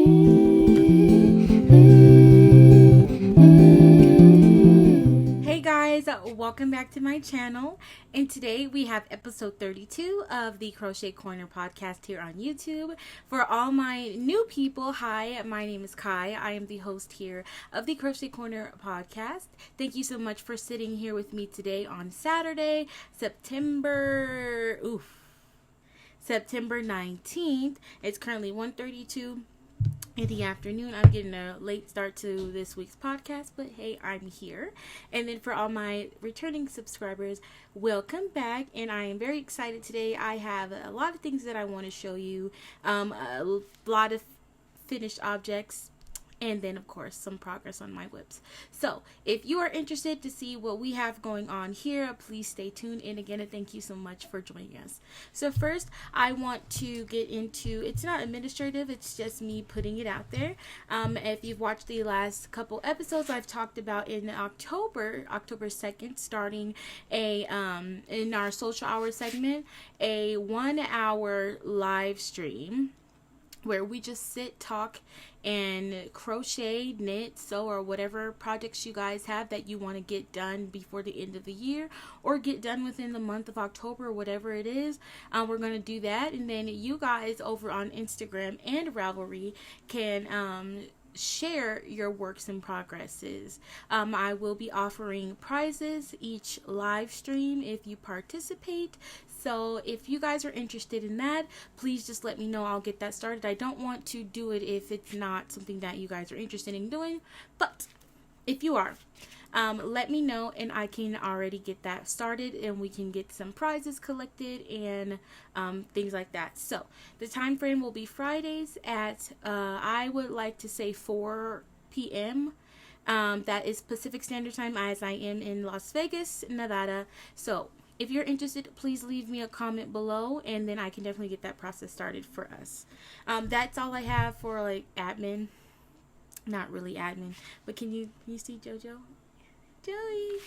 Hey guys, welcome back to my channel, and today we have episode 32 of the Crochet Corner podcast here on YouTube. For all my new people, hi, my name is Kai. I am the host here of the Crochet Corner podcast. Thank you so much for sitting here with me today on Saturday, September 19th. It's currently 1:32 in the afternoon. I'm getting a late start to this week's podcast, but hey, I'm here. And then for all my returning subscribers, welcome back, and I am very excited today. I have a lot of things that I want to show you, a lot of finished objects, and then of course some progress on my whips. So if you are interested to see what we have going on here, please stay tuned. And again, thank you so much for joining us. So first I want to get into, it's not administrative, it's just me putting it out there. If you've watched the last couple episodes, I've talked about in October 2nd, starting a in our social hour segment, a 1-hour live stream where we just sit, talk, and crochet, knit, sew, or whatever projects you guys have that you want to get done before the end of the year, or get done within the month of October, whatever it is. We're going to do that, and then you guys over on Instagram and Ravelry can share your works in progresses. I will be offering prizes each live stream if you participate. So if you guys are interested in that, please just let me know. I'll get that started. I don't want to do it if it's not something that you guys are interested in doing, but if you are, let me know and I can already get that started, and we can get some prizes collected and things like that. So the time frame will be Fridays at I would like to say 4 p.m. That is Pacific Standard Time, as I am in Las Vegas, Nevada. So if you're interested, please leave me a comment below, and then I can definitely get that process started for us. That's all I have for like admin. Not really admin, but can you see Jojo? Joey,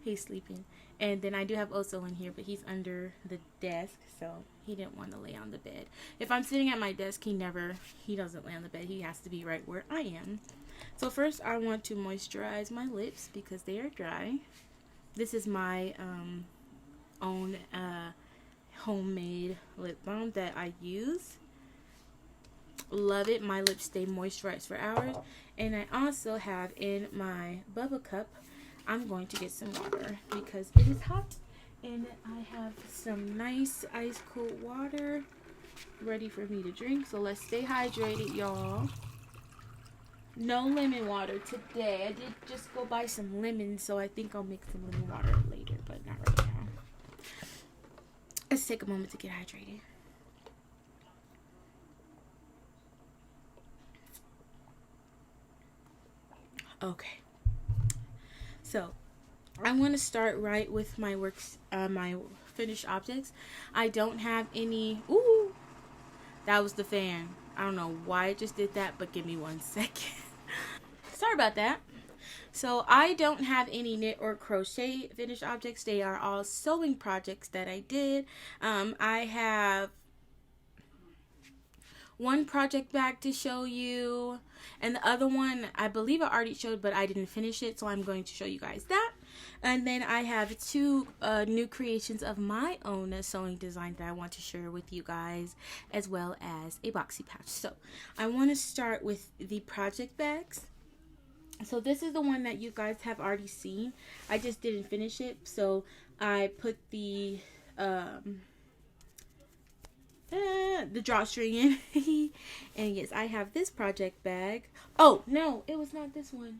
he's sleeping. And then I do have Oso in here, but he's under the desk, so he didn't want to lay on the bed. If I'm sitting at my desk, he doesn't lay on the bed. He has to be right where I am. So first I want to moisturize my lips because they are dry. This is my own homemade lip balm that I use. Love it. My lips stay moisturized for hours. And I also have in my bubble cup, I'm going to get some water because it is hot, and I have some nice ice cold water ready for me to drink. So let's stay hydrated, y'all. No lemon water today. I did just go buy some lemons, so I think I'll make some lemon water later, but not right now. Let's take a moment to get hydrated. Okay. So, I want to start right with my works, my finished objects. I don't have any. Ooh, that was the fan. I don't know why I just did that, but give me 1 second. Sorry about that. So I don't have any knit or crochet finished objects. They are all sewing projects that I did. I have one project bag to show you, and the other one I believe I already showed, but I didn't finish it, so I'm going to show you guys that. And then I have 2 new creations of my own sewing design that I want to share with you guys, as well as a boxy pouch. So I want to start with the project bags. So this is the one that you guys have already seen. I just didn't finish it, so I put the drawstring in. And yes, I have this project bag. Oh no, it was not this one.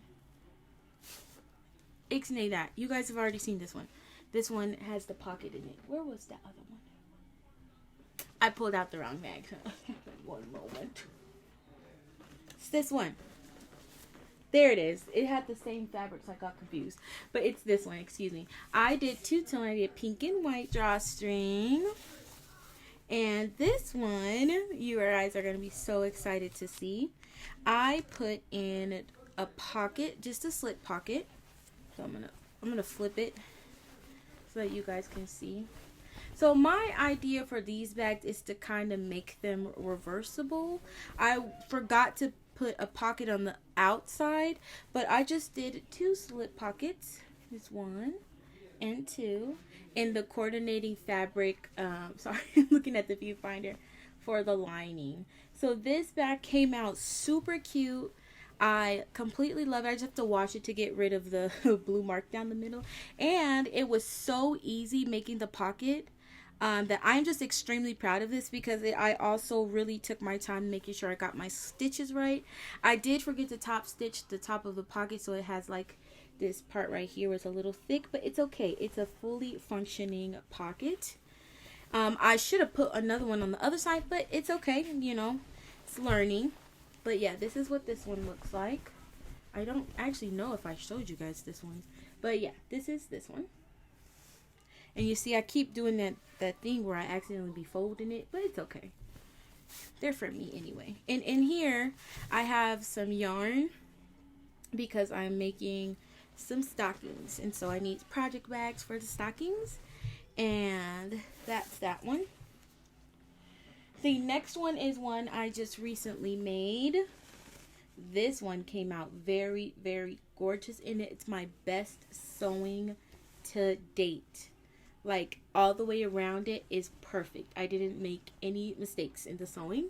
Ixnay that. You guys have already seen this one. This one has the pocket in it. Where was that other one? I pulled out the wrong bag. One moment. It's this one. There it is. It had the same fabric, so I got confused. But it's this one, excuse me. I did 2-tone. I did pink and white drawstring. And this one, you guys are going to be so excited to see. I put in a pocket, just a slip pocket. So I'm gonna flip it so that you guys can see. So my idea for these bags is to kind of make them reversible. I forgot to put a pocket on the outside, but I just did 2 slip pockets. This 1 and 2 in the coordinating fabric. Sorry, I'm looking at the viewfinder for the lining. So this bag came out super cute. I completely love it. I just have to wash it to get rid of the blue mark down the middle. And it was so easy making the pocket that I'm just extremely proud of this, because I also really took my time making sure I got my stitches right. I did forget to top stitch the top of the pocket, so it has like this part right here was a little thick, but it's okay. It's a fully functioning pocket. I should have put another one on the other side, but it's okay. You know, it's learning. But yeah, this is what this one looks like. I don't actually know if I showed you guys this one. But yeah, this is this one. And you see I keep doing that thing where I accidentally be folding it, but it's okay. They're for me anyway. And in here, I have some yarn because I'm making some stockings. And so I need project bags for the stockings. And that's that one. The next one is one I just recently made. This one came out very, very gorgeous in it. It's my best sewing to date. Like, all the way around it is perfect. I didn't make any mistakes in the sewing.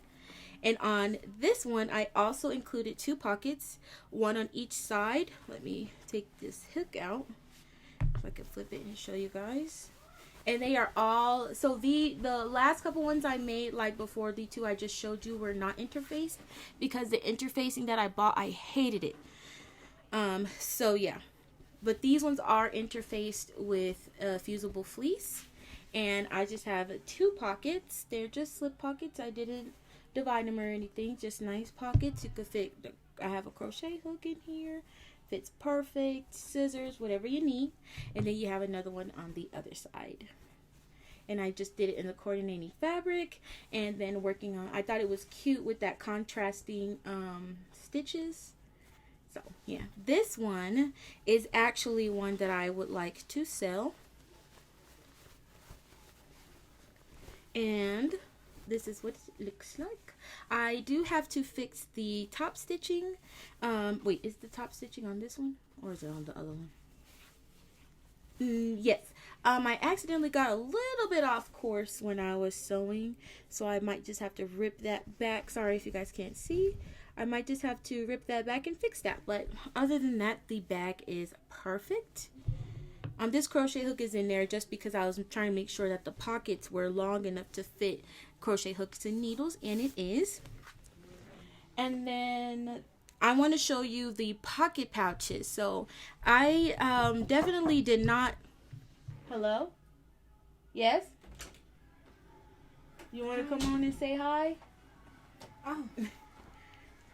And on this one, I also included 2 pockets, 1 on each side. Let me take this hook out so I can flip it and show you guys. And they are all, so the last couple ones I made, like before the 2 I just showed you, were not interfaced, because the interfacing that I bought, I hated it. So yeah, but these ones are interfaced with fusible fleece, and I just have 2 pockets. They're just slip pockets. I didn't divide them or anything, just nice pockets. You could fit, I have a crochet hook in here, fits perfect, scissors, whatever you need. And then you have another one on the other side. And I just did it in the coordinating fabric, and then working on, I thought it was cute with that contrasting stitches. So yeah, this one is actually one that I would like to sell. And this is what it looks like. I do have to fix the top stitching. Wait, is the top stitching on this one, or is it on the other one? Yes. I accidentally got a little bit off course when I was sewing, so I might just have to rip that back. Sorry if you guys can't see. I might just have to rip that back and fix that. But other than that, the bag is perfect. This crochet hook is in there just because I was trying to make sure that the pockets were long enough to fit crochet hooks and needles, and it is. And then I want to show you the pocket pouches. So I definitely did not. Hello? Yes? You want to come on and say hi? Oh.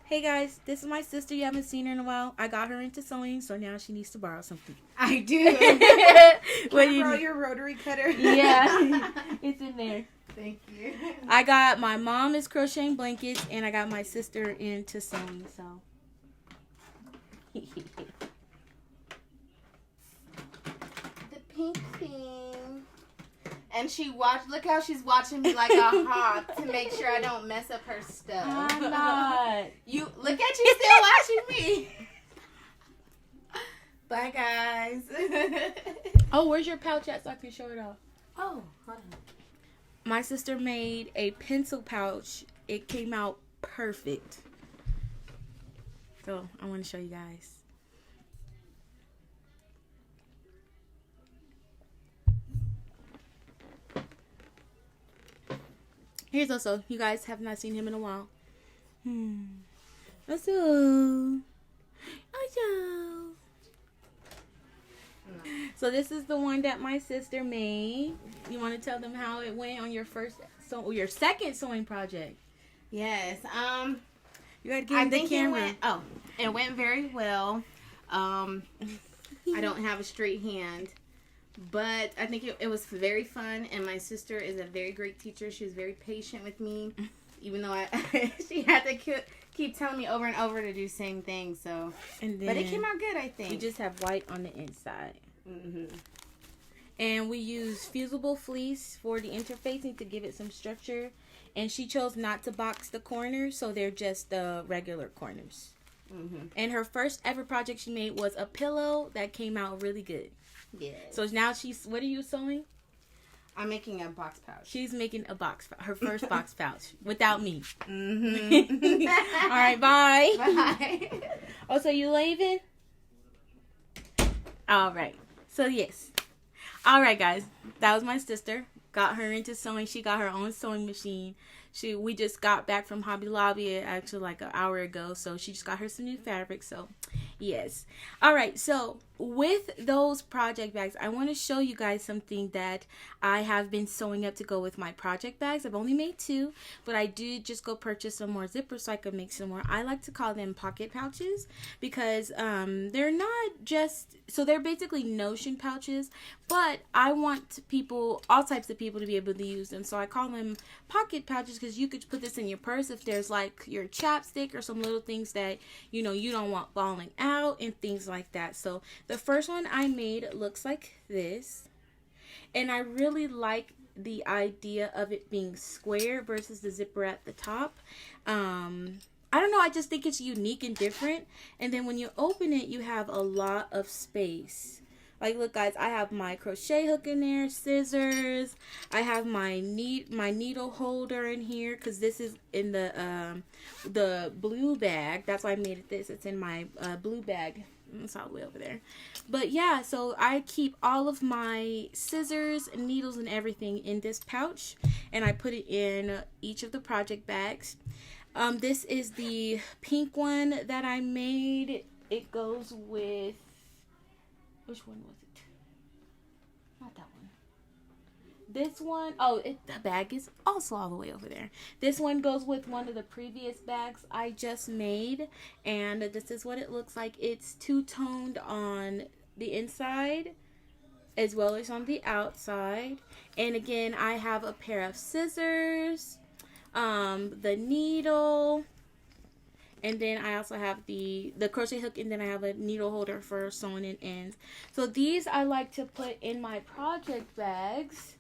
Hey guys, this is my sister. You haven't seen her in a while. I got her into sewing, so now she needs to borrow something. I do. Can I borrow your rotary cutter? Yeah, it's in there. Thank you. I got, my mom is crocheting blankets, and I got my sister into sewing, so. The pink thing. And she watched, look how she's watching me like a hawk to make sure I don't mess up her stuff. I'm not. You, look at you still watching me. Bye, guys. Oh, where's your pouch at so I can show it off? Oh, hold on. My sister made a pencil pouch. It came out perfect. So, I want to show you guys. Here's also, you guys have not seen him in a while. Also. So this is the one that my sister made. You want to tell them how it went on your your second sewing project? Yes. You gotta give the camera. It went very well. I don't have a straight hand. But I think it was very fun, and my sister is a very great teacher. She was very patient with me, even though she had to keep telling me over and over to do the same thing. So, but it came out good, I think. You just have white on the inside. Mm-hmm. And we use fusible fleece for the interfacing to give it some structure. And she chose not to box the corners, so they're just the regular corners. Mm-hmm. And her first ever project she made was a pillow that came out really good. Yeah. So now what are you sewing? I'm making a box pouch. She's making her first box pouch without me. Mm-hmm. All right, bye. Bye. Oh, so you leaving? All right. So yes. All right, guys. That was my sister. Got her into sewing. She got her own sewing machine. We just got back from Hobby Lobby actually like an hour ago, so she just got her some new fabric. So yes. All right, so with those project bags, I want to show you guys something that I have been sewing up to go with my project bags. I've only made 2, but I did just go purchase some more zippers so I could make some more. I like to call them pocket pouches because they're not just, so they're basically notion pouches, but I want all types of people to be able to use them. So I call them pocket pouches because you could put this in your purse if there's like your chapstick or some little things that you don't want falling out and things like that. So the first one I made looks like this, and I really like the idea of it being square versus the zipper at the top. I don't know, I just think it's unique and different. And then when you open it, you have a lot of space. Like, look guys, I have my crochet hook in there, scissors. I have my needle holder in here because this is in the blue bag. That's why I made it this. It's in my blue bag. It's all the way over there. But yeah, so I keep all of my scissors and needles and everything in this pouch, and I put it in each of the project bags. This is the pink one that I made. It goes with, which one was it? Not that one. This one, the bag is also all the way over there. This one goes with one of the previous bags I just made, and this is what it looks like. It's two-toned on the inside as well as on the outside. And again, I have a pair of scissors, the needle, and then I also have the crochet hook, and then I have a needle holder for sewing in ends. So these I like to put in my project bags,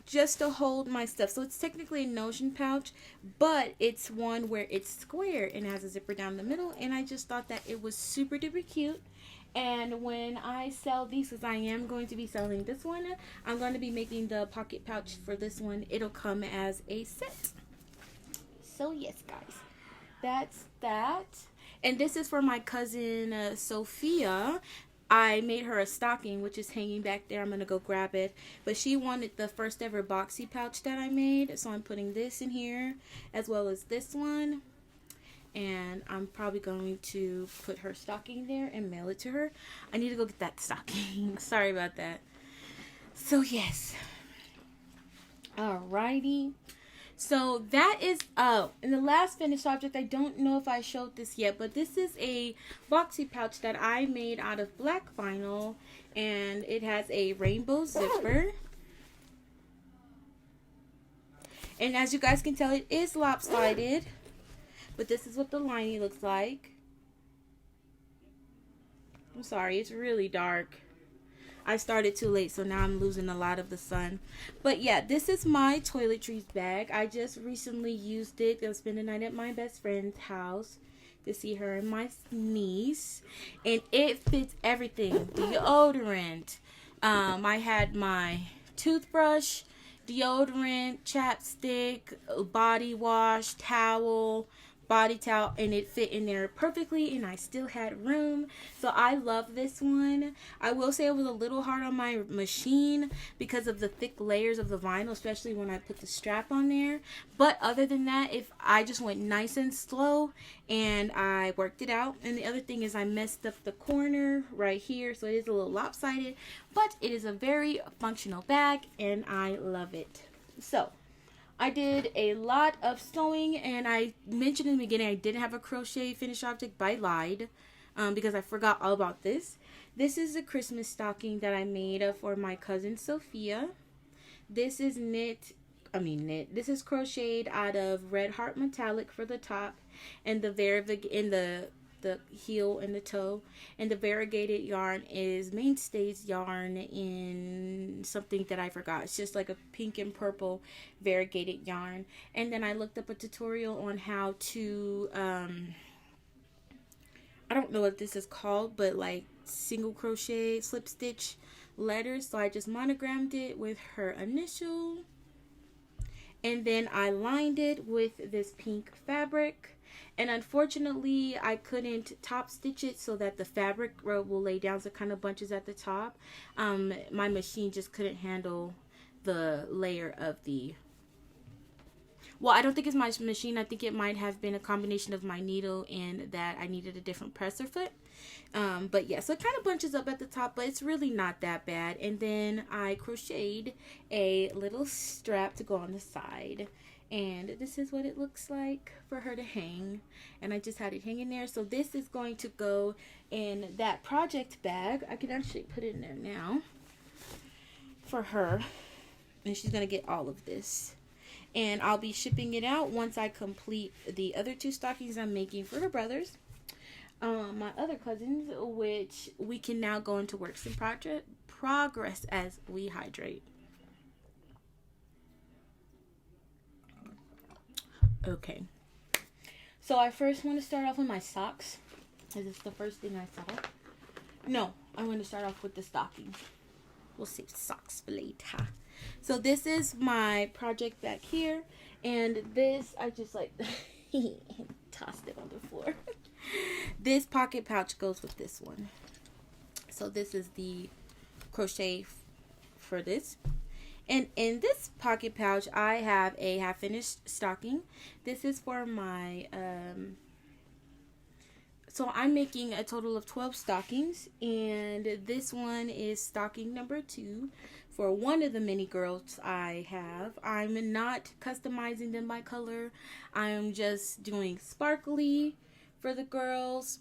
just to hold my stuff. So it's technically a notion pouch, but it's one where it's square and has a zipper down the middle, and I just thought that it was super duper cute. And when I sell these, because I am going to be selling this one, I'm going to be making the pocket pouch for this one. It'll come as a set. So yes guys, that's that. And this is for my cousin Sophia. I made her a stocking, which is hanging back there. I'm going to go grab it. But she wanted the first ever boxy pouch that I made. So I'm putting this in here as well as this one. And I'm probably going to put her stocking there and mail it to her. I need to go get that stocking. Sorry about that. So yes. Alrighty. So that is, in the last finished object, I don't know if I showed this yet, but this is a boxy pouch that I made out of black vinyl, and it has a rainbow zipper. And as you guys can tell, it is lopsided, but this is what the lining looks like. I'm sorry, it's really dark. I started too late, so now I'm losing a lot of the sun. But yeah, this is my toiletries bag. I just recently used it to spend the night at my best friend's house to see her and my niece. And it fits everything. Deodorant. I had my toothbrush, deodorant, chapstick, body wash, towel, body towel, and it fit in there perfectly, and I still had room. So I love this one. I will say it was a little hard on my machine because of the thick layers of the vinyl, especially when I put the strap on there. But other than that, if I just went nice and slow and I worked it out. And the other thing is I messed up the corner right here, so it is a little lopsided, but it is a very functional bag and I love it. So I did a lot of sewing, and I mentioned in the beginning I didn't have a crochet finished object, but I lied because I forgot all about this. This is a Christmas stocking that I made for my cousin Sophia. This is this is crocheted out of Red Heart Metallic for the top, and the the heel and the toe. And the variegated yarn is Mainstays yarn in something that I forgot. It's just like a pink and purple variegated yarn. And then I looked up a tutorial on how to I don't know what this is called, but like single crochet slip stitch letters. So I just monogrammed it with her initial, and then I lined it with this pink fabric. And unfortunately I couldn't top stitch it so that the fabric will lay down, so it kind of bunches at the top. My machine just couldn't handle the layer of the, well, I don't think it's my machine. I think it might have been a combination of my needle and that I needed a different presser foot. But yeah, so it kind of bunches up at the top, but it's really not that bad. And then I crocheted a little strap to go on the side. And this is what it looks like for her to hang. And I just had it hanging there. So this is going to go in that project bag. I can actually put it in there now for her. And she's going to get all of this. And I'll be shipping it out once I complete the other 2 stockings I'm making for her brothers, my other cousins, which we can now go into works in progress as we hydrate. Okay, so I first want to start off with my socks. Is this the first thing I saw? No, I'm going to start off with the stockings. We'll save socks for later. So this is my project back here, and this I just like tossed it on the floor. This pocket pouch goes with this one. So this is the crochet for this. And in this pocket pouch I have a half finished stocking. This is for my so I'm making a total of 12 stockings, and this one is stocking number 2 for one of the mini girls I have. I'm not customizing them by color. I'm just doing sparkly for the girls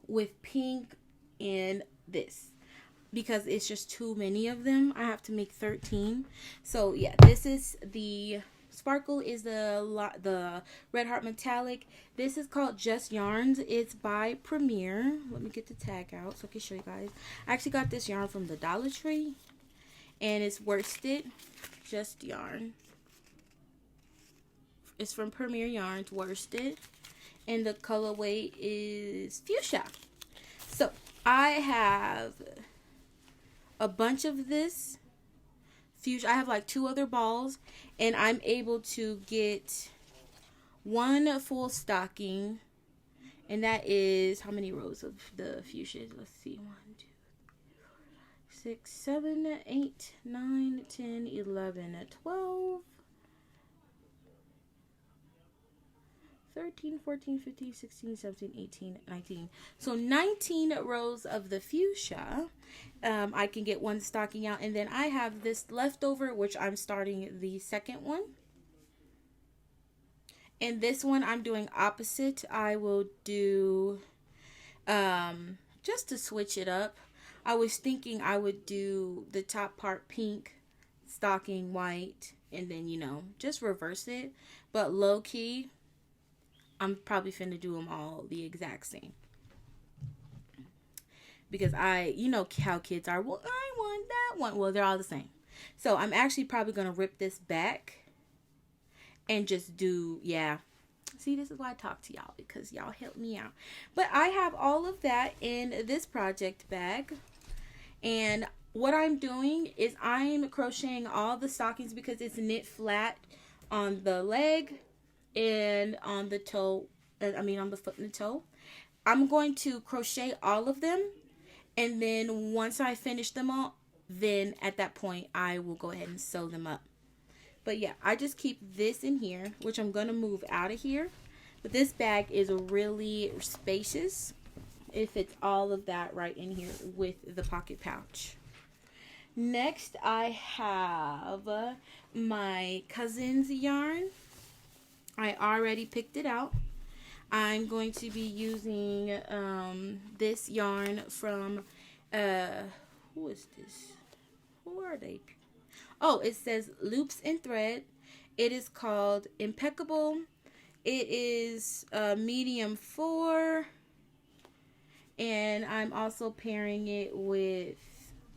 with pink and this, because it's just too many of them. I have to make 13. So yeah, this is the sparkle is the Red Heart Metallic. This is called Just Yarns. It's by Premier. Let me get the tag out so I can show you guys. I actually got this yarn from the Dollar Tree, and it's worsted. Just Yarn. It's from Premier Yarns, worsted, and the colorway is fuchsia. So I have a bunch of this fuchsia. I have like 2 other balls, and I'm able to get 1 full stocking, and that is how many rows of the fuchsias? Let's see, 1, 2, 6, 7, 8, 9, 10, 11, 12, 13, 14, 15, 16, 17, 18, 19. So 19 rows of the fuchsia. I can get 1 stocking out, and then I have this leftover, which I'm starting the second one. And this one I'm doing opposite. I will do, just to switch it up, I was thinking I would do the top part pink, stocking white, and then, you know, just reverse it. But low key, I'm probably finna do them all the exact same. Because you know how kids are. Well, I want that one. Well, they're all the same. So I'm actually probably going to rip this back and just do, yeah. See, this is why I talk to y'all, because y'all help me out. But I have all of that in this project bag. And what I'm doing is I'm crocheting all the stockings because it's knit flat on the leg and on the toe. On the foot and the toe. I'm going to crochet all of them. And then once I finish them all, then at that point, I will go ahead and sew them up. But yeah, I just keep this in here, which I'm going to move out of here. But this bag is really spacious. It fits all of that right in here with the pocket pouch. Next, I have my cousin's yarn. I already picked it out. I'm going to be using this yarn from, who is this? Who are they? Oh, it says Loops and Thread. It is called Impeccable. It is medium 4. And I'm also pairing it with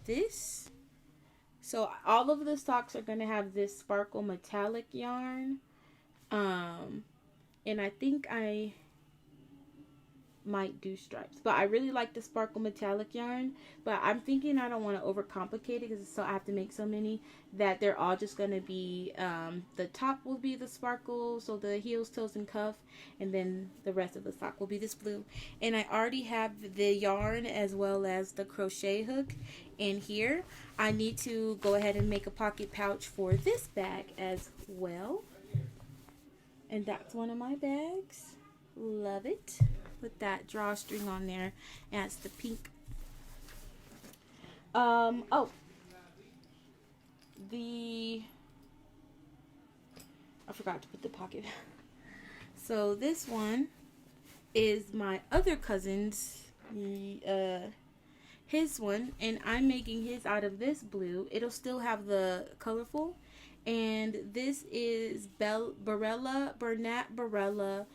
this. So all of the socks are going to have this sparkle metallic yarn. And I think I might do stripes, but I really like the sparkle metallic yarn. But I'm thinking I don't want to overcomplicate it, because so I have to make so many that they're all just going to be the top will be the sparkle, so the heels, toes, and cuff, and then the rest of the sock will be this blue. And I already have the yarn as well as the crochet hook in here. I need to go ahead and make a pocket pouch for this bag as well, and that's one of my bags. Love it. With that drawstring on there, and it's the pink. Oh, I forgot to put the pocket. So this one is my other cousin's, his one, and I'm making his out of this blue. It'll still have the colorful, and this is Bernat Barella,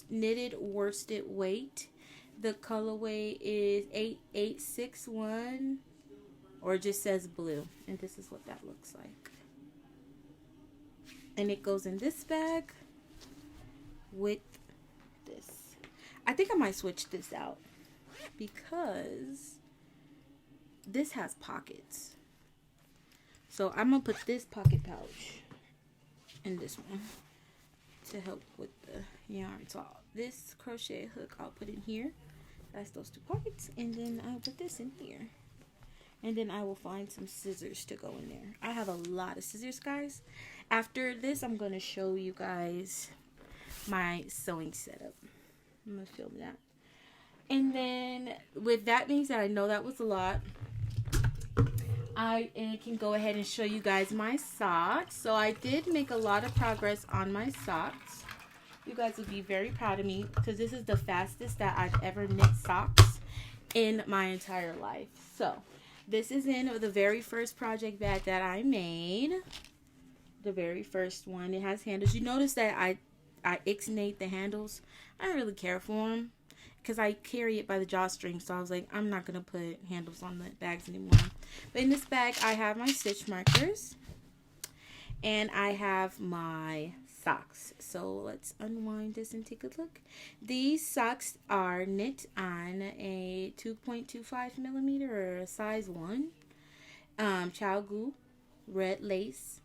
knitted worsted weight. The colorway is 8861, or it just says blue, and this is what that looks like. And it goes in this bag with this. I think I might switch this out because this has pockets. So I'm gonna put this pocket pouch in this one to help with the yarn. So this crochet hook I'll put in here. That's those two pockets, and then I'll put this in here, and then I will find some scissors to go in there. I have a lot of scissors, guys. After this, I'm going to show you guys my sewing setup. I'm going to film that. And then with that being said, I know that was a lot. I can go ahead and show you guys my socks. So I did make a lot of progress on my socks. You guys would be very proud of me, because this is the fastest that I've ever knit socks in my entire life. So this is in the very first project bag that I made. The very first one. It has handles. You notice that I ixnate the handles. I don't really care for them, because I carry it by the drawstring. So I was like, I'm not going to put handles on the bags anymore. But in this bag, I have my stitch markers. And I have my socks. So let's unwind this and take a look. These socks are knit on a 2.25 millimeter, or a size 1 Chow Goo red lace.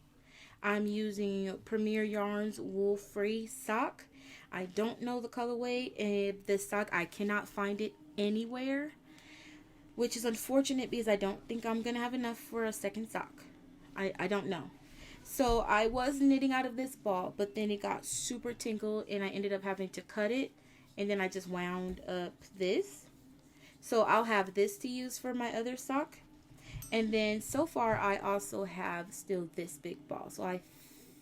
I'm using Premier Yarns wool free sock. I don't know the colorway of this sock. I cannot find it anywhere, which is unfortunate, because I don't think I'm gonna have enough for a second sock. I don't know. So I was knitting out of this ball, but then it got super tingled, and I ended up having to cut it, and then I just wound up this. So I'll have this to use for my other sock. And then so far I also have still this big ball. So I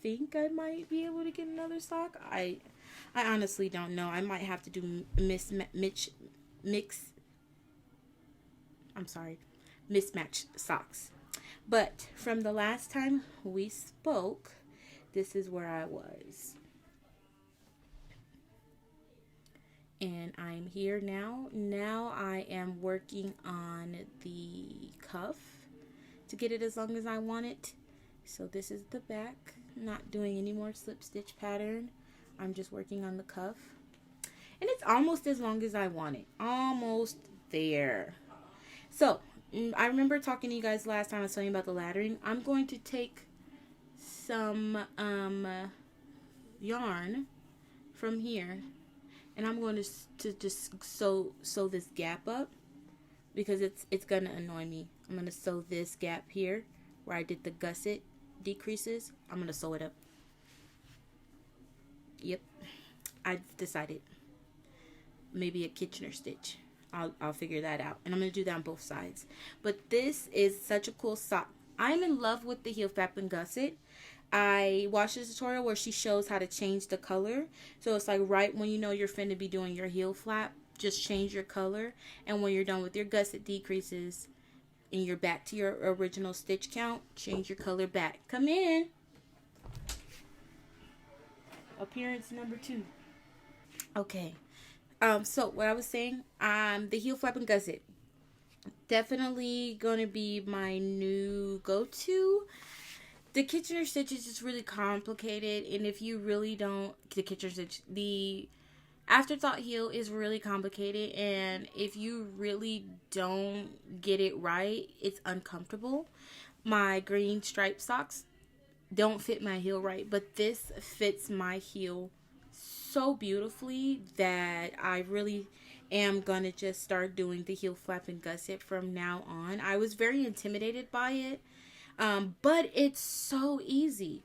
think I might be able to get another sock. I honestly don't know. I might have to do mismatch socks. But from the last time we spoke, this is where I was. And I'm here now. Now I am working on the cuff to get it as long as I want it. So this is the back. Not doing any more slip stitch pattern. I'm just working on the cuff. And it's almost as long as I want it. Almost there. So I remember talking to you guys last time I was telling you about the laddering. I'm going to take some yarn from here, and I'm going to just sew this gap up, because it's gonna annoy me. I'm gonna sew this gap here where I did the gusset decreases. I'm gonna sew it up. Yep, I've decided. Maybe a Kitchener stitch. I'll figure that out. And I'm going to do that on both sides. But this is such a cool sock. I'm in love with the heel flap and gusset. I watched a tutorial where she shows how to change the color. So it's like right when you know you're finna be doing your heel flap, just change your color. And when you're done with your gusset decreases and you're back to your original stitch count, change your color back. Come in. Appearance number 2. Okay. So what I was saying, the heel flap and gusset, definitely gonna be my new go-to. The Kitchener stitch is just really complicated, and if you really don't, the Kitchener stitch, the afterthought heel is really complicated, and if you really don't get it right, it's uncomfortable. My green striped socks don't fit my heel right, but this fits my heel so beautifully that I really am gonna just start doing the heel flap and gusset from now on. I was very intimidated by it, but it's so easy.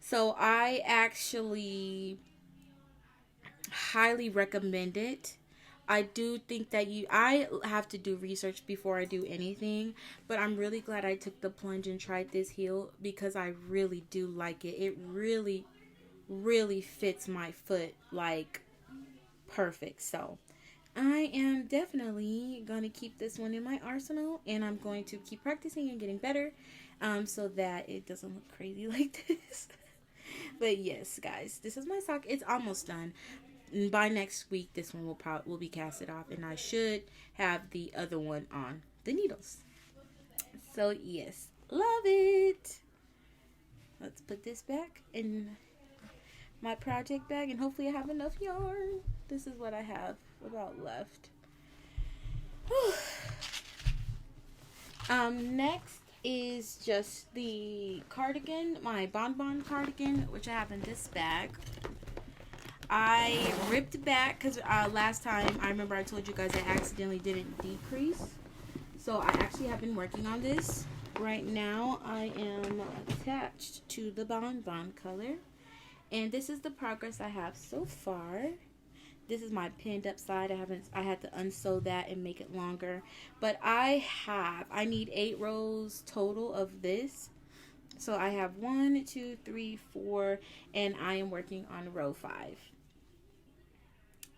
So I actually highly recommend it. I do think that I have to do research before I do anything, but I'm really glad I took the plunge and tried this heel because I really do like it. It really, really fits my foot like perfect. So I am definitely going to keep this one in my arsenal, and I'm going to keep practicing and getting better so that it doesn't look crazy like this. But yes, guys, this is my sock. It's almost done. By next week, this one will be casted off, and I should have the other one on the needles. So yes, love it. Let's put this back in my project bag, and hopefully I have enough yarn. This is what I have about left. Next is just the cardigan, my BobBon cardigan, which I have in this bag. I ripped back because last time I remember I told you guys I accidentally didn't decrease. So I actually have been working on this. Right now I am attached to the BobBon color. And this is the progress I have so far. This is my pinned up side. I had to unsew that and make it longer. But I need 8 rows total of this. So I have 1, 2, 3, 4, and I am working on row 5.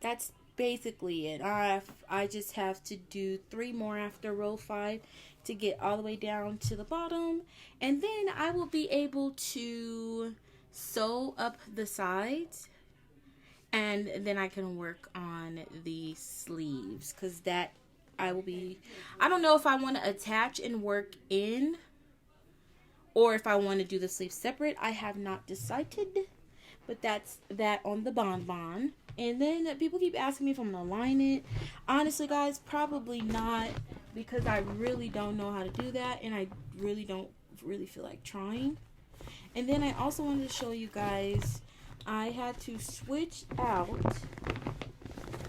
That's basically it. I just have to do 3 more after row 5 to get all the way down to the bottom, and then I will be able to sew up the sides, and then I can work on the sleeves, because that I don't know if I want to attach and work in or if I want to do the sleeves separate. I have not decided, but that's that on the BobBon. And then people keep asking me if I'm going to line it. Honestly, guys, probably not, because I really don't know how to do that, and I really don't feel like trying. And then I also wanted to show you guys, I had to switch out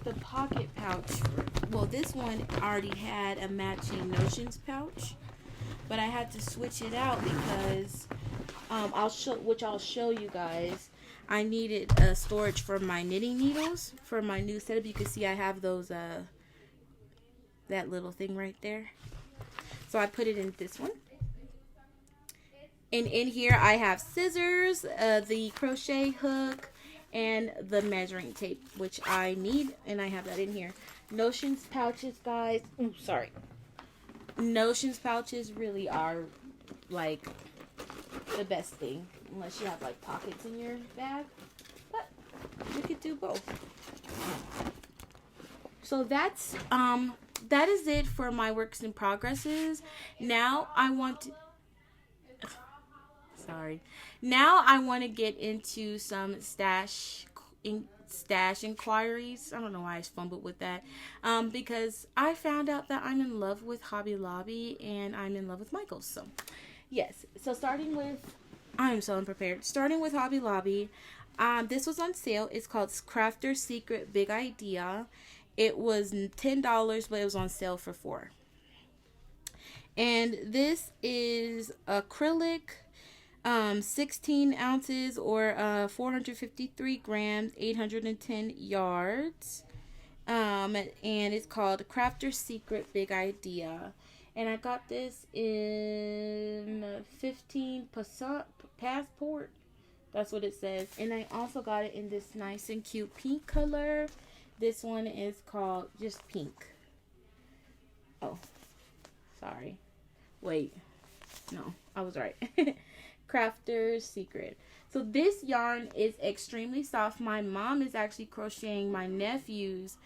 the pocket pouch. Well, this one already had a matching Notions pouch, but I had to switch it out because I'll show you guys. I needed storage for my knitting needles for my new setup. You can see I have those that little thing right there. So I put it in this one. And in here I have scissors, the crochet hook, and the measuring tape, which I need, and I have that in here. Notions pouches, guys. Ooh, sorry. Notions pouches really are like the best thing, unless you have like pockets in your bag, but you could do both. So that's that is it for my works in progresses. Now I want to now I want to get into some stash inquiries. I don't know why I fumbled with that, because I found out that I'm in love with Hobby Lobby and I'm in love with Michaels. So yes, so I'm so unprepared. Starting with Hobby Lobby, this was on sale. It's called Crafter's Secret Big Idea. It was $10, but it was on sale for $4. And this is acrylic, 16 ounces or 453 grams, 810 yards. And it's called Crafter's Secret Big Idea. And I got this in 15 Passport. That's what it says. And I also got it in this nice and cute pink color. This one is called just pink. Oh, sorry. Wait. No, I was right. Crafter's Secret. So this yarn is extremely soft. My mom is actually crocheting my nephew's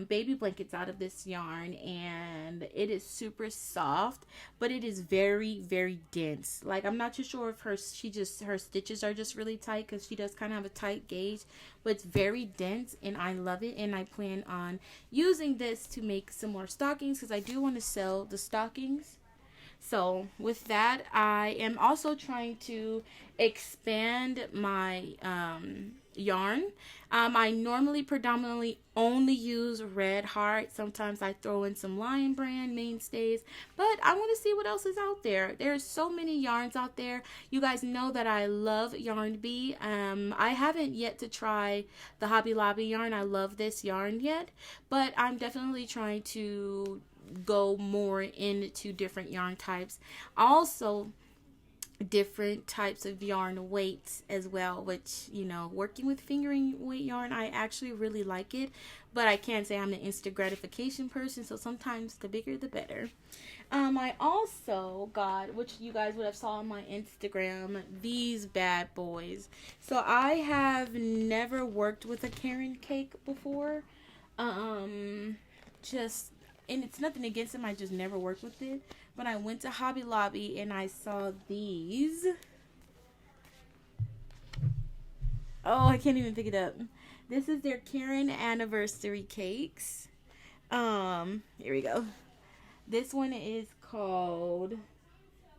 baby blankets out of this yarn, and it is super soft, but it is very, very dense. Like, I'm not too sure if her stitches are just really tight, because she does kind of have a tight gauge, but it's very dense, and I love it. And I plan on using this to make some more stockings, because I do want to sell the stockings. So with that, I am also trying to expand my yarn. I normally predominantly only use Red Heart. Sometimes I throw in some Lion Brand mainstays, but I want to see what else is out there. There's so many yarns out there. You guys know that I love Yarn Bee. I haven't yet to try the Hobby Lobby yarn. I love this yarn yet, but I'm definitely trying to go more into different yarn types. Also, different types of yarn weights as well, which, you know, working with fingering weight yarn, I actually really like it, but I can't say I'm an instant gratification person, so sometimes the bigger the better. I also got, which you guys would have saw on my Instagram, these bad boys. So I have never worked with a Caron cake before. And it's nothing against them, I just never worked with it. But I went to Hobby Lobby and I saw these. Oh, I can't even pick it up. This is their Caron anniversary cakes. Here we go. This one is called,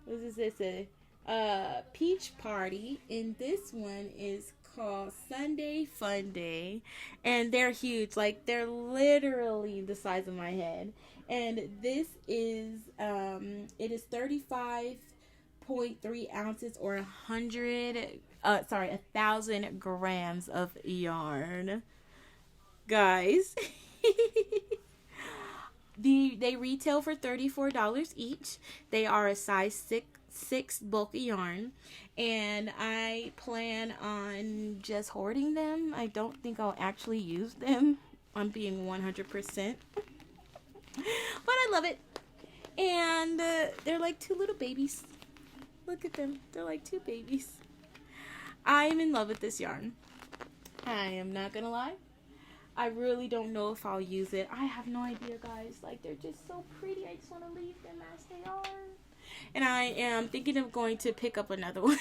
what is this? A Peach Party, and this one is called Sundae Funday, and they're huge. Like, they're literally the size of my head. And this is it is 35.3 ounces or 1,000 grams of yarn, guys. They retail for $34 each. They are a size 6 bulky yarn, and I plan on just hoarding them. I don't think I'll actually use them. I'm being 100%, but I love it. And they're like two little babies. Look at them. They're like two babies. I am in love with this yarn. I am not gonna lie. I really don't know if I'll use it. I have no idea, guys. Like, they're just so pretty. I just want to leave them as they are. And I am thinking of going to pick up another one.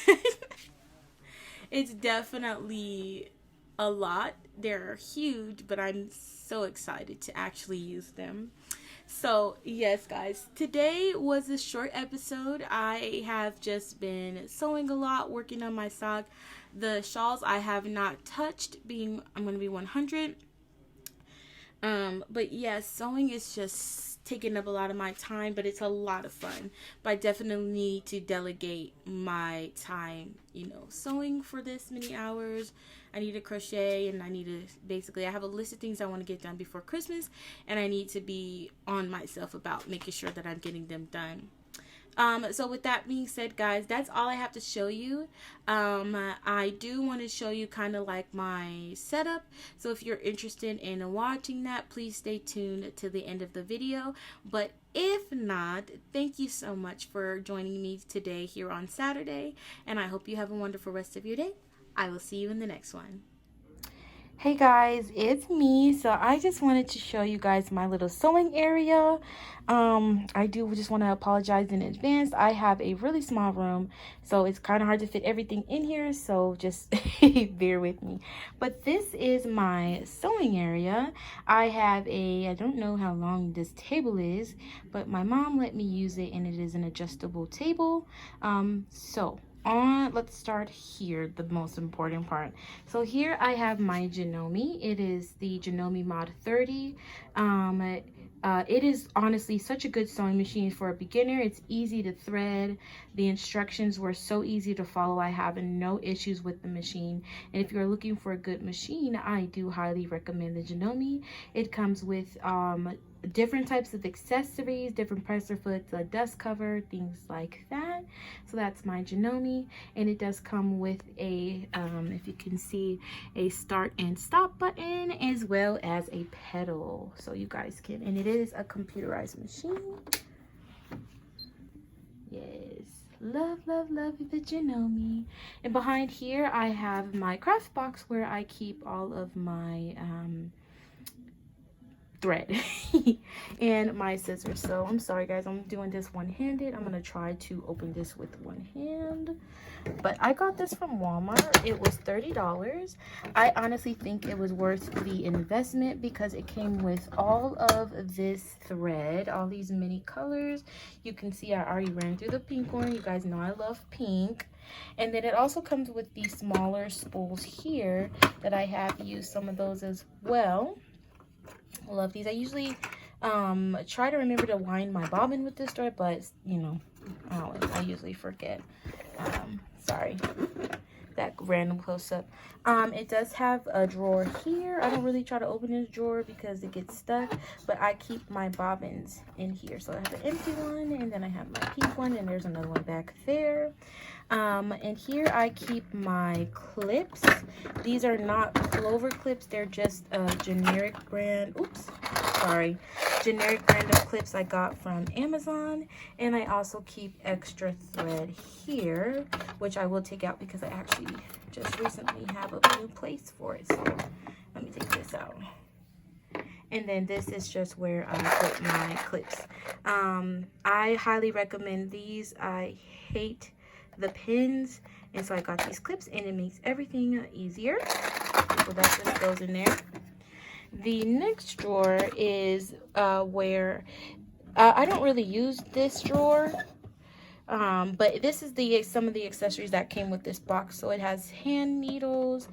It's definitely a lot. They're huge, but I'm so excited to actually use them. So, yes, guys, today was a short episode. I have just been sewing a lot, working on my sock. The shawls I have not touched, I'm going to be 100. But yes, sewing is just taking up a lot of my time, but it's a lot of fun. But I definitely need to delegate my time, you know, sewing for this many hours. I need to crochet, and I need to I have a list of things I want to get done before Christmas, and I need to be on myself about making sure that I'm getting them done. So with that being said, guys, that's all I have to show you. I do want to show you kind of like my setup. So if you're interested in watching that, please stay tuned to the end of the video. But if not, thank you so much for joining me today here on Saturday. And I hope you have a wonderful rest of your day. I will see you in the next one. Hey guys, it's me. So I just wanted to show you guys my little sewing area. I do just want to apologize in advance. I have a really small room, so it's kind of hard to fit everything in here, so just bear with me. But this is my sewing area. I don't know how long this table is, but my mom let me use it, and it is an adjustable table. Let's start here, the most important part. So here I have my Janome. It is the Janome Mod 30. It is honestly such a good sewing machine for a beginner. It's easy to thread. The instructions were so easy to follow. I have no issues with the machine. And if you're looking for a good machine, I do highly recommend the Janome. It comes with different types of accessories, different presser foots, a dust cover, things like that. So that's my Janome, and it does come with a if you can see, a start and stop button, as well as a pedal, so you guys can, and it is a computerized machine. Yes, Love, love, love the Janome. And behind here, I have my craft box where I keep all of my thread and my scissors. So I'm sorry guys, I'm doing this one-handed. I'm gonna try to open this with one hand, but I got this from Walmart. It was $30. I honestly think it was worth the investment because it came with all of this thread, all these many colors. You can see I already ran through the pink one. You guys know I love pink. And then it also comes with these smaller spools here that I have used some of those as well. I love these. I usually try to remember to wind my bobbin with this thread, but you know, I usually forget. Sorry, that random close-up. It does have a drawer here. I don't really try to open this drawer because it gets stuck, but I keep my bobbins in here. So I have an empty one, and then I have my pink one, and there's another one back there. And here I keep my clips. These are not Clover clips. They're just a generic brand. Oops, sorry. Generic brand of clips I got from Amazon. And I also keep extra thread here, which I will take out because I actually just recently have a new place for it. So let me take this out. And then this is just where I put my clips. I highly recommend these. I hate the pins, and so I got these clips, and it makes everything easier. So that just goes in there. The next drawer is where I don't really use this drawer, but this is some of the accessories that came with this box. So it has hand needles,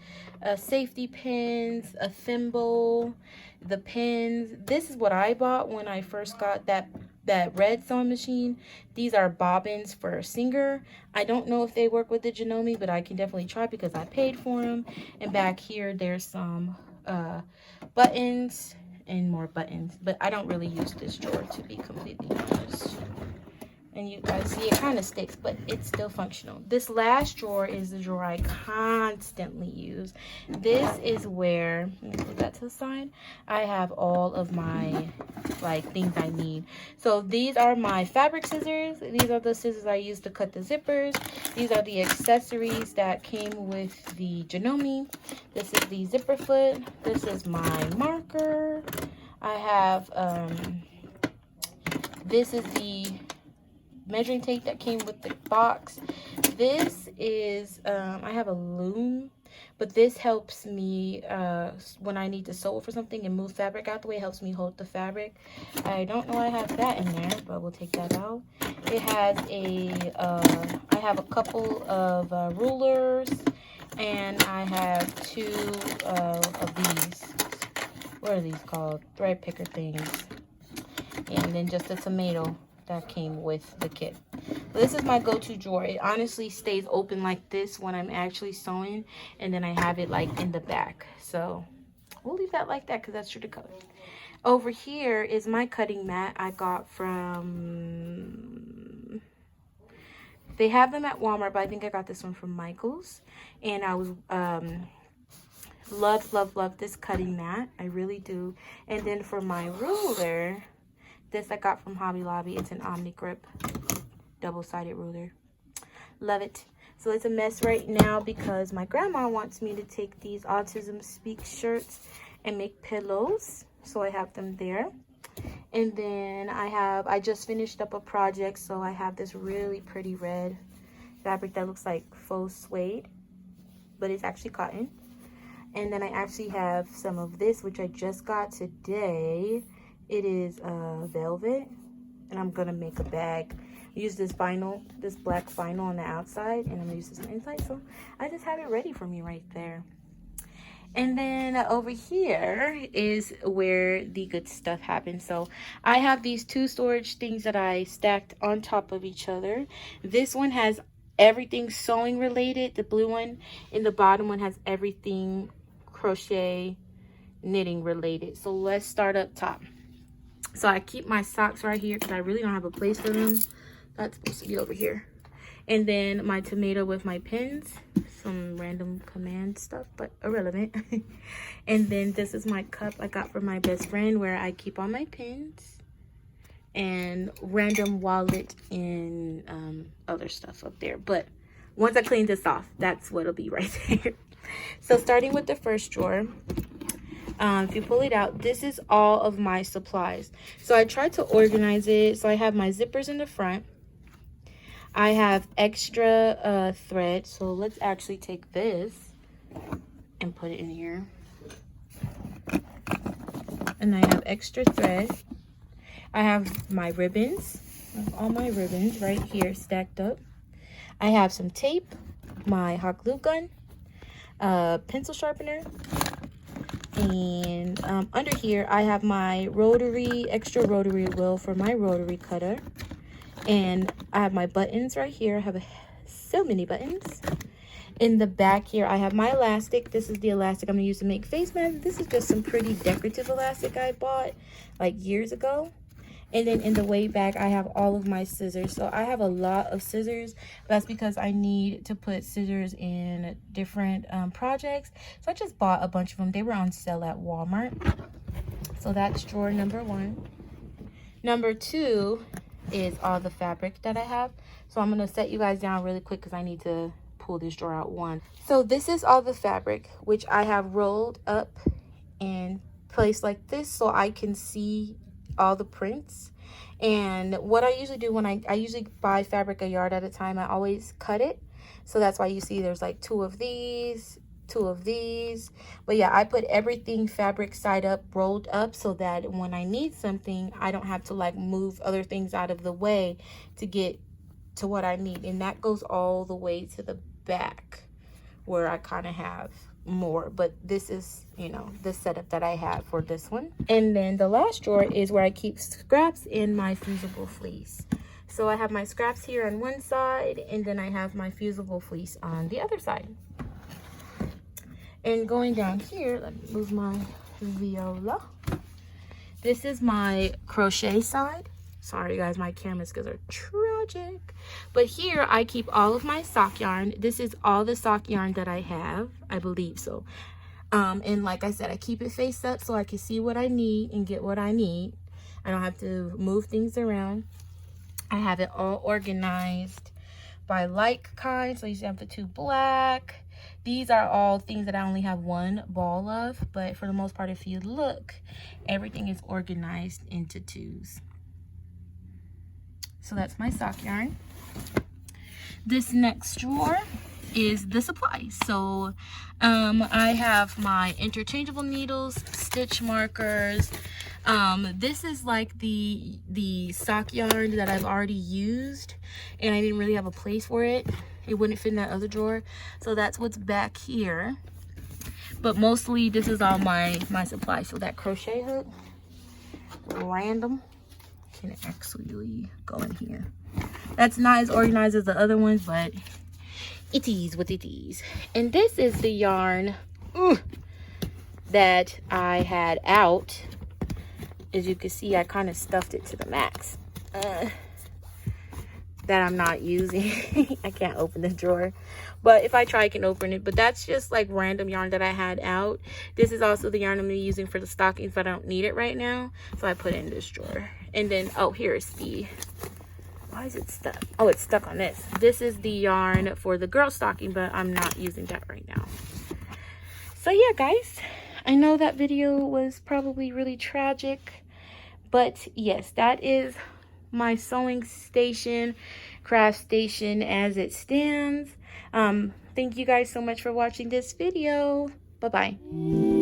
safety pins, a thimble, the pins. This is what I bought when I first got that red sewing machine. These are bobbins for a Singer. I don't know if they work with the Janome, but I can definitely try because I paid for them. And back here there's some buttons and more buttons, but I don't really use this drawer, to be completely honest. And you guys see it kind of sticks, but it's still functional. This last drawer is the drawer I constantly use. This is where, let me put that to the side, I have all of my things I need. So these are my fabric scissors. These are the scissors I use to cut the zippers. These are the accessories that came with the Janome. This is the zipper foot. This is my marker. I have this is the measuring tape that came with the box. This is I have a loom, but this helps me when I need to sew for something and move fabric out the way. It helps me hold the fabric. I don't know I have that in there, but we'll take that out. It has a I have a couple of rulers, and I have two of these. What are these called? Thread picker things. And then just a tomato that came with the kit. This is my go-to drawer. It honestly stays open like this when I'm actually sewing, and then I have it like in the back. So we'll leave that like that because that's true to color. Over here is my cutting mat I got from, they have them at Walmart, but I think I got this one from Michael's. And I was love this cutting mat. I really do. And then for my ruler, this I got from Hobby Lobby. It's an Omni Grip double-sided ruler. Love it. So it's a mess right now because my grandma wants me to take these Autism Speak shirts and make pillows. So I have them there. And then I just finished up a project, so I have this really pretty red fabric that looks like faux suede, but it's actually cotton. And then I actually have some of this, which I just got today. It is velvet, and I'm gonna make a bag. Use this vinyl, this black vinyl on the outside, and I'm gonna use this on the inside. So I just have it ready for me right there. And then over here is where the good stuff happens. So I have these two storage things that I stacked on top of each other. This one has everything sewing related, the blue one, and the bottom one has everything crochet knitting related. So let's start up top. So I keep my socks right here because I really don't have a place for them. That's supposed to be over here. And then my tomato with my pins, some random command stuff, but irrelevant. And then this is my cup I got from my best friend where I keep all my pins. and random wallet and other stuff up there. But once I clean this off, that's what'll be right there. So starting with the first drawer, if you pull it out, this is all of my supplies. So I tried to organize it. So I have my zippers in the front. I have extra thread. So let's actually take this and put it in here. And I have extra thread. I have my ribbons. I have all my ribbons right here stacked up. I have some tape, my hot glue gun, pencil sharpener, and under here I have my extra rotary wheel for my rotary cutter, and I have my buttons right here. I have so many buttons. In the back here I have my elastic. This is the elastic I'm gonna use to make face masks. This is just some pretty decorative elastic I bought like years ago. And then in the way back, I have all of my scissors. So I have a lot of scissors. That's because I need to put scissors in different projects. So I just bought a bunch of them. They were on sale at Walmart. So that's drawer number 1. Number 2 is all the fabric that I have. So I'm going to set you guys down really quick because I need to pull this drawer out one. So this is all the fabric, which I have rolled up and placed like this so I can see all the prints. And what I usually do when I usually buy fabric a yard at a time, I always cut it. So that's why you see there's like 2 of these, 2 of these. But yeah, I put everything fabric side up, rolled up, so that when I need something, I don't have to like move other things out of the way to get to what I need. And that goes all the way to the back where I kind of have more, but this is, you know, the setup that I have for this one. And then the last drawer is where I keep scraps in my fusible fleece. So I have my scraps here on one side, and then I have my fusible fleece on the other side. And going down here, let me move my viola. This is my crochet side. Sorry guys, my camera skills are tragic. But here I keep all of my sock yarn. This is all the sock yarn that I have, I believe so. And like I said, I keep it face up so I can see what I need and get what I need. I don't have to move things around. I have it all organized by like kind. So you see I have the 2 black. These are all things that I only have 1 ball of, but for the most part, if you look, everything is organized into 2s. So that's my sock yarn. This next drawer is the supplies. So I have my interchangeable needles, stitch markers. This is like the sock yarn that I've already used, and I didn't really have a place for it. It wouldn't fit in that other drawer. So that's what's back here. But mostly this is all my supplies. So that crochet hook, random, can actually go in here. That's not as organized as the other ones, but it is what it is. And this is the yarn that I had out. As you can see, I kind of stuffed it to the max. That I'm not using. I can't open the drawer, but if I try I can open it. But that's just like random yarn that I had out. This is also the yarn I'm using for the stockings, but I don't need it right now, so I put it in this drawer. And then here's the, why is it stuck? Oh, it's stuck on this. This is the yarn for the girl stocking, but I'm not using that right now. So yeah guys, I know that video was probably really tragic, but yes, that is my sewing station, craft station as it stands. Thank you guys so much for watching this video. Bye bye.